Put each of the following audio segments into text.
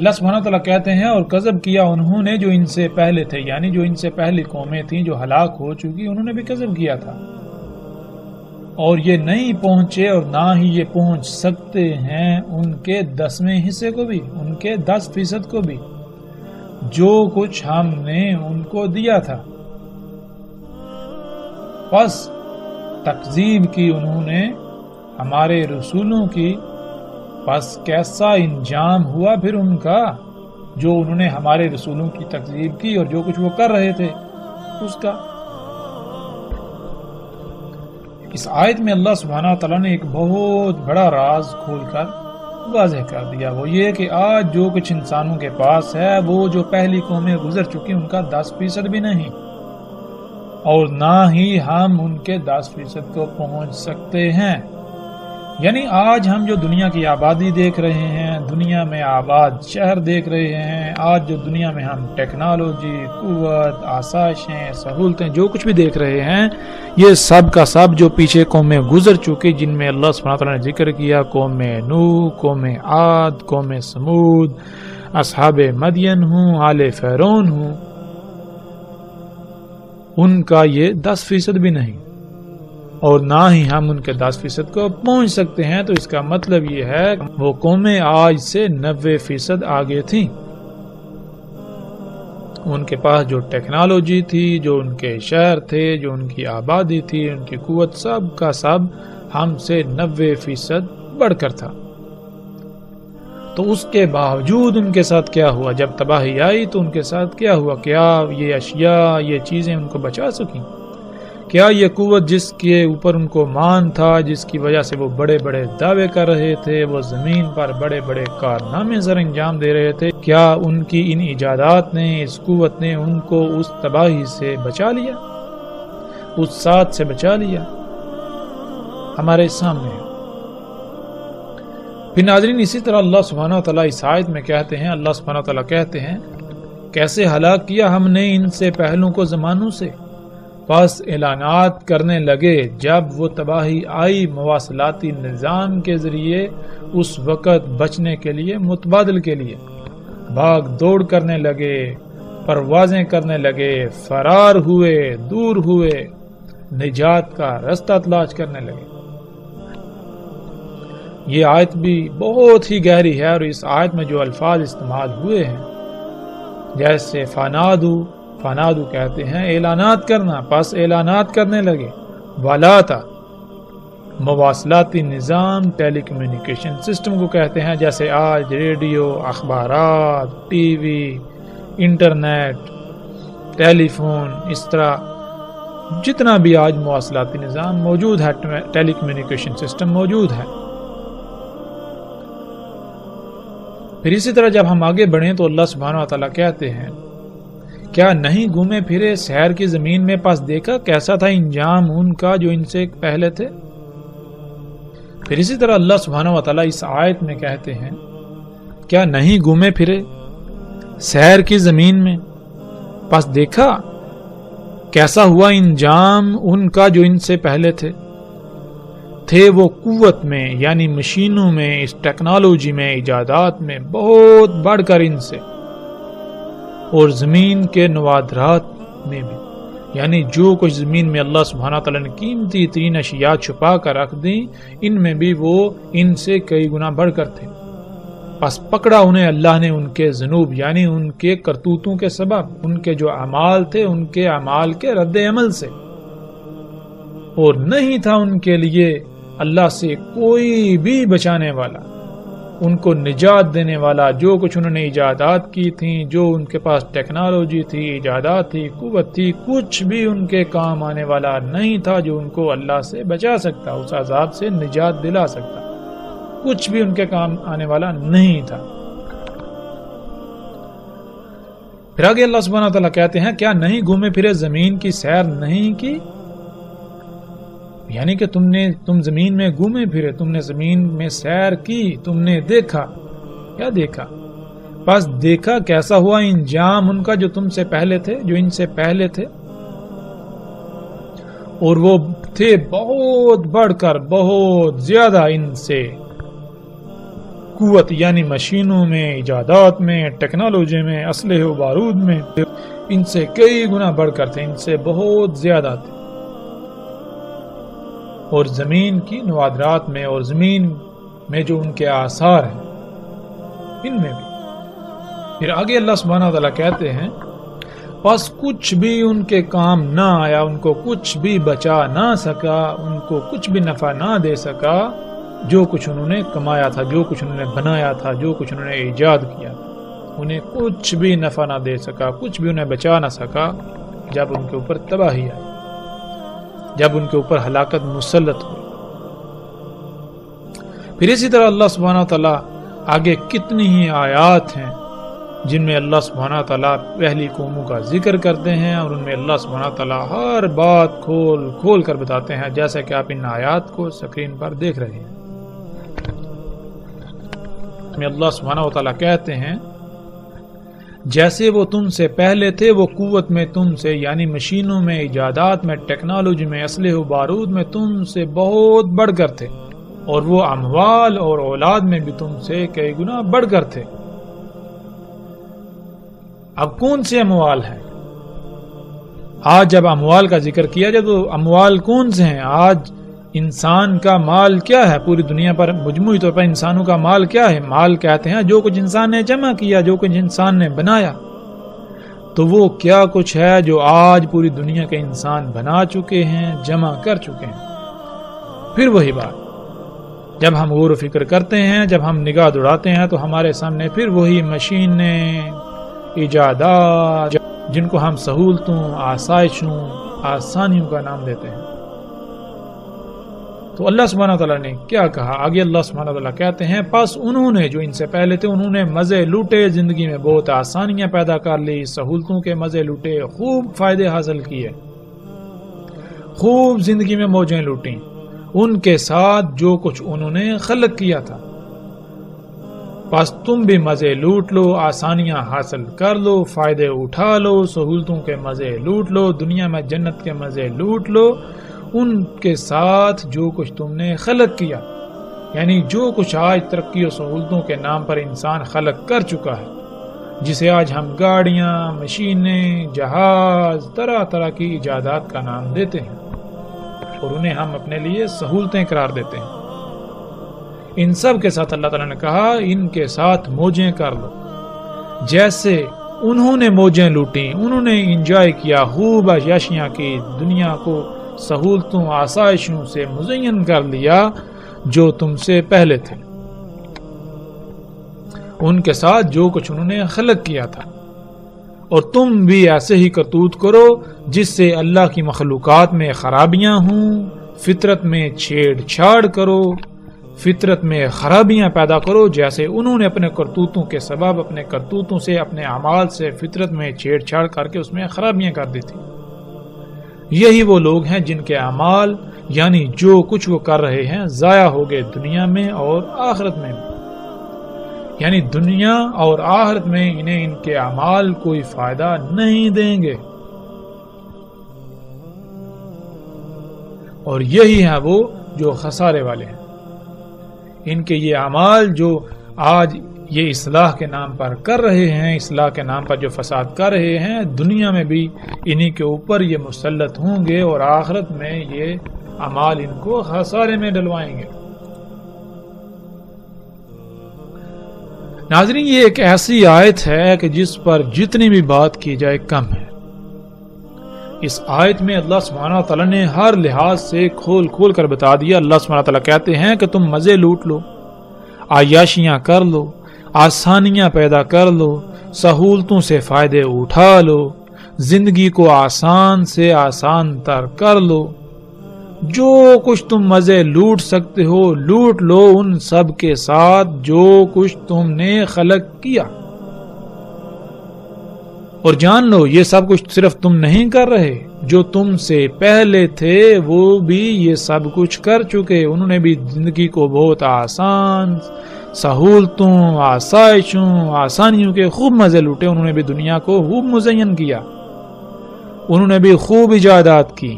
اللہ سبحانہ وتعالیٰ کہتے ہیں اور کذب کیا انہوں نے جو ان سے پہلے تھے، یعنی جو ان سے پہلی قومیں تھیں جو ہلاک ہو چکی، انہوں نے بھی کذب کیا تھا، اور یہ نہیں پہنچے اور نہ ہی یہ پہنچ سکتے ہیں ان کے 10ویں حصے کو بھی، ان کے 10% کو بھی جو کچھ ہم نے ان کو دیا تھا۔ پس تکذیب کی انہوں نے ہمارے رسولوں کی، پس کیسا انجام ہوا پھر ان کا، جو انہوں نے ہمارے رسولوں کی تکذیب کی اور جو کچھ وہ کر رہے تھے اس کا۔ اس آیت میں اللہ سبحانہ تعالیٰ نے ایک بہت بڑا راز کھول کر واضح کر دیا، وہ یہ کہ آج جو کچھ انسانوں کے پاس ہے وہ جو پہلی قومیں گزر چکی ان کا 10% بھی نہیں، اور نہ ہی ہم ان کے 10% کو پہنچ سکتے ہیں۔ یعنی آج ہم جو دنیا کی آبادی دیکھ رہے ہیں، دنیا میں آباد شہر دیکھ رہے ہیں، آج جو دنیا میں ہم ٹیکنالوجی، قوت، آسائشیں، سہولتیں جو کچھ بھی دیکھ رہے ہیں، یہ سب کا سب جو پیچھے قومیں گزر چکی، جن میں اللہ سبحانہ تعالیٰ نے ذکر کیا، قوم نوح، قوم عاد، قوم سمود، اصحاب مدین ہوں، آل فرعون ہوں، ان کا یہ 10% بھی نہیں، اور نہ ہی ہم ان کے 10% کو پہنچ سکتے ہیں۔ تو اس کا مطلب یہ ہے وہ قومیں آج سے 90% آگے تھیں، ان کے پاس جو ٹیکنالوجی تھی، جو ان کے شہر تھے، جو ان کی آبادی تھی، ان کی قوت، سب کا سب ہم سے 90% بڑھ کر تھا۔ تو اس کے باوجود ان کے ساتھ کیا ہوا؟ جب تباہی آئی تو ان کے ساتھ کیا ہوا؟ کیا یہ اشیاء، یہ چیزیں ان کو بچا سکیں؟ کیا یہ قوت جس کے اوپر ان کو مان تھا، جس کی وجہ سے وہ بڑے بڑے دعوے کر رہے تھے، وہ زمین پر بڑے بڑے کارنامے سر انجام دے رہے تھے، کیا ان کی ان ایجادات نے، اس قوت نے ان کو اس تباہی سے بچا لیا، اس ساتھ سے بچا لیا؟ ہمارے سامنے۔ پھر ناظرین، اسی طرح اللہ سبحانہ وتعالیٰ اس آیت میں کہتے ہیں، اللہ سبحانہ وتعالیٰ کہتے ہیں کیسے ہلاک کیا ہم نے ان سے پہلوں کو زمانوں سے، پس اعلانات کرنے لگے جب وہ تباہی آئی مواصلاتی نظام کے ذریعے، اس وقت بچنے کے لیے، متبادل کے لیے بھاگ دوڑ کرنے لگے، پروازیں کرنے لگے، فرار ہوئے، دور ہوئے، نجات کا رستہ تلاش کرنے لگے۔ یہ آیت بھی بہت ہی گہری ہے، اور اس آیت میں جو الفاظ استعمال ہوئے ہیں، جیسے فنادو کہتے ہیں اعلانات کرنا، پس اعلانات کرنے لگے، ولاتا مواصلاتی نظام، ٹیلی کمیونیکیشن سسٹم کو کہتے ہیں، جیسے آج ریڈیو، اخبارات، ٹی وی، انٹرنیٹ، ٹیلی فون، اس طرح جتنا بھی آج مواصلاتی نظام موجود ہے، ٹیلی کمیونیکیشن سسٹم موجود ہے۔ پھر اسی طرح جب ہم آگے بڑھیں تو اللہ سبحانہ وتعالیٰ کہتے ہیں کیا نہیں گھومے پھرے سحر کی زمین میں، پس دیکھا کیسا تھا انجام ان کا جو ان سے پہلے تھے۔ پھر اسی طرح اللہ سبحانہ وتعالیٰ اس آیت میں کہتے ہیں کیا نہیں گھومے پھرے سحر کی زمین میں، پس دیکھا کیسا ہوا انجام ان کا جو ان سے پہلے تھے وہ قوت میں، یعنی مشینوں میں، اس ٹیکنالوجی میں، ایجادات میں بہت بڑھ کر ان سے، اور زمین کے نوادرات میں بھی، یعنی جو کچھ زمین میں اللہ سبحانہ تعالیٰ نے قیمتی ترین اشیاء چھپا کر رکھ دیں، ان میں بھی وہ ان سے کئی گنا بڑھ کر تھے۔ پس پکڑا انہیں اللہ نے ان کے ذنوب، یعنی ان کے کرتوتوں کے سبب، ان کے جو اعمال تھے، ان کے اعمال کے رد عمل سے، اور نہیں تھا ان کے لیے اللہ سے کوئی بھی بچانے والا، ان کو نجات دینے والا۔ جو کچھ انہوں نے ایجادات کی تھیں، جو ان کے پاس ٹیکنالوجی تھی، ایجادات تھی، قوت تھی، کچھ بھی ان کے کام آنے والا نہیں تھا جو ان کو اللہ سے بچا سکتا، اس عذاب سے نجات دلا سکتا، کچھ بھی ان کے کام آنے والا نہیں تھا۔ پھر آگے اللہ سبحانہ وتعالیٰ کہتے ہیں کیا نہیں گھومے پھرے زمین کی سیر نہیں کی، یعنی کہ تم زمین میں گھومے پھرے، تم نے زمین میں سیر کی، تم نے دیکھا، کیا دیکھا؟ پس دیکھا کیسا ہوا انجام ان کا جو تم سے پہلے تھے، جو ان سے پہلے تھے، اور وہ تھے بہت بڑھ کر، بہت زیادہ ان سے قوت یعنی مشینوں میں، ایجادات میں، ٹیکنالوجی میں، اسلحے و بارود میں ان سے کئی گنا بڑھ کر تھے، ان سے بہت زیادہ تھے، اور زمین کی نوادرات میں اور زمین میں جو ان کے آثار ہیں ان میں بھی۔ پھر آگے اللہ سبحانہ و تعالیٰ کہتے ہیں پس کچھ بھی ان کے کام نہ آیا، ان کو کچھ بھی بچا نہ سکا، ان کو کچھ بھی نفع نہ دے سکا جو کچھ انہوں نے کمایا تھا، جو کچھ انہوں نے بنایا تھا، جو کچھ انہوں نے ایجاد کیا تھا، انہیں کچھ بھی نفع نہ دے سکا، کچھ بھی انہیں بچا نہ سکا جب ان کے اوپر تباہی آئی، جب ان کے اوپر ہلاکت مسلط ہوئی۔ پھر اسی طرح اللہ سبحانہ تعالیٰ آگے کتنی ہی آیات ہیں جن میں اللہ سبحانہ تعالیٰ پہلی قوموں کا ذکر کرتے ہیں، اور ان میں اللہ سبحانہ تعالیٰ ہر بات کھول کھول کر بتاتے ہیں، جیسا کہ آپ ان آیات کو سکرین پر دیکھ رہے ہیں۔ میں اللہ سبحانہ تعالیٰ کہتے ہیں جیسے وہ تم سے پہلے تھے، وہ قوت میں تم سے یعنی مشینوں میں، ایجادات میں، ٹیکنالوجی میں، اسلحے و بارود میں تم سے بہت بڑھ کر تھے، اور وہ اموال اور اولاد میں بھی تم سے کئی گنا بڑھ کر تھے۔ اب کون سے اموال ہیں؟ آج جب اموال کا ذکر کیا جائے تو اموال کون سے ہیں؟ آج انسان کا مال کیا ہے؟ پوری دنیا پر مجموعی طور پر انسانوں کا مال کیا ہے؟ مال کہتے ہیں جو کچھ انسان نے جمع کیا، جو کچھ انسان نے بنایا۔ تو وہ کیا کچھ ہے جو آج پوری دنیا کے انسان بنا چکے ہیں، جمع کر چکے ہیں۔ پھر وہی بات جب ہم غور و فکر کرتے ہیں، جب ہم نگاہ دوڑاتے ہیں تو ہمارے سامنے پھر وہی مشینیں، ایجادات جن کو ہم سہولتوں، آسائشوں، آسانیوں کا نام دیتے ہیں۔ تو اللہ سبحانہ تعالیٰ نے کیا کہا؟ آگے اللہ سبحانہ تعالیٰ کہتے ہیں پس انہوں نے، جو ان سے پہلے تھے، انہوں نے مزے لوٹے، زندگی میں بہت آسانیاں پیدا کر لی، سہولتوں کے مزے لوٹے، خوب فائدے حاصل کیے، خوب زندگی میں موجیں لوٹیں، ان کے ساتھ جو کچھ انہوں نے خلق کیا تھا۔ پس تم بھی مزے لوٹ لو، آسانیاں حاصل کر لو، فائدے اٹھا لو، سہولتوں کے مزے لوٹ لو، دنیا میں جنت کے مزے لوٹ لو، ان کے ساتھ جو کچھ تم نے خلق کیا، یعنی جو کچھ آج ترقی و سہولتوں کے نام پر انسان خلق کر چکا ہے، جسے آج ہم گاڑیاں، مشینیں، جہاز، طرح طرح کی ایجادات کا نام دیتے ہیں، اور انہیں ہم اپنے لیے سہولتیں قرار دیتے ہیں۔ ان سب کے ساتھ اللہ تعالیٰ نے کہا ان کے ساتھ موجیں کر لو، جیسے انہوں نے موجیں لوٹیں، انہوں نے انجوائے کیا، خوب عیاشیاں کی، دنیا کو سہولتوں، آسائشوں سے مزین کر لیا جو تم سے پہلے تھے، ان کے ساتھ جو کچھ انہوں نے خلق کیا تھا، اور تم بھی ایسے ہی کرتوت کرو جس سے اللہ کی مخلوقات میں خرابیاں ہوں، فطرت میں چھیڑ چھاڑ کرو، فطرت میں خرابیاں پیدا کرو، جیسے انہوں نے اپنے کرتوتوں کے سبب، اپنے کرتوتوں سے، اپنے اعمال سے فطرت میں چھیڑ چھاڑ کر کے اس میں خرابیاں کر دی تھی۔ یہی وہ لوگ ہیں جن کے اعمال یعنی جو کچھ وہ کر رہے ہیں ضائع ہو گئے دنیا میں اور آخرت میں بھی، یعنی دنیا اور آخرت میں انہیں ان کے اعمال کوئی فائدہ نہیں دیں گے، اور یہی ہیں وہ جو خسارے والے ہیں۔ ان کے یہ اعمال جو آج یہ اصلاح کے نام پر کر رہے ہیں، اصلاح کے نام پر جو فساد کر رہے ہیں، دنیا میں بھی انہی کے اوپر یہ مسلط ہوں گے، اور آخرت میں یہ اعمال ان کو خسارے میں ڈلوائیں گے۔ ناظرین، یہ ایک ایسی آیت ہے کہ جس پر جتنی بھی بات کی جائے کم ہے۔ اس آیت میں اللہ سبحانہ تعالیٰ نے ہر لحاظ سے کھول کھول کر بتا دیا۔ اللہ سبحانہ تعالیٰ کہتے ہیں کہ تم مزے لوٹ لو، عیاشیاں کر لو، آسانیاں پیدا کر لو، سہولتوں سے فائدے اٹھا لو، زندگی کو آسان سے آسان تر کر لو، جو کچھ تم مزے لوٹ سکتے ہو لوٹ لو، ان سب کے ساتھ جو کچھ تم نے خلق کیا، اور جان لو یہ سب کچھ صرف تم نہیں کر رہے، جو تم سے پہلے تھے وہ بھی یہ سب کچھ کر چکے، انہوں نے بھی زندگی کو بہت آسان، سہولتوں، آسائشوں، آسانیوں کے خوب مزے لوٹے، انہوں نے بھی دنیا کو خوب مزین کیا، انہوں نے بھی خوب ایجادات کی،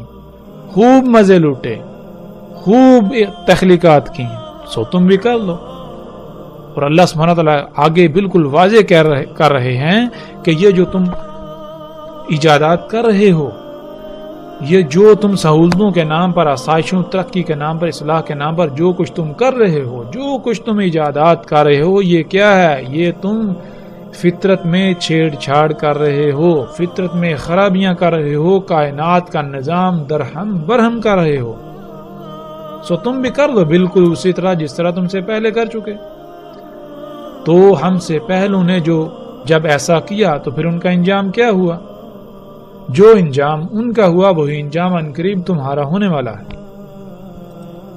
خوب مزے لوٹے، خوب تخلیقات کی، سو تم بھی کر لو۔ اور اللہ سبحانہ تعالیٰ آگے بالکل واضح کر رہے ہیں کہ یہ جو تم ایجادات کر رہے ہو، یہ جو تم سہولتوں کے نام پر، آسائشوں، ترقی کے نام پر، اصلاح کے نام پر جو کچھ تم کر رہے ہو، جو کچھ تم ایجادات کر رہے ہو، یہ کیا ہے؟ یہ تم فطرت میں چھیڑ چھاڑ کر رہے ہو، فطرت میں خرابیاں کر رہے ہو، کائنات کا نظام درہم برہم کر رہے ہو۔ سو تم بھی کر دو بالکل اسی طرح جس طرح تم سے پہلے کر چکے۔ تو ہم سے پہلوں نے جب ایسا کیا تو پھر ان کا انجام کیا ہوا؟ جو انجام ان کا ہوا وہی انجام عنقریب تمہارا ہونے والا ہے۔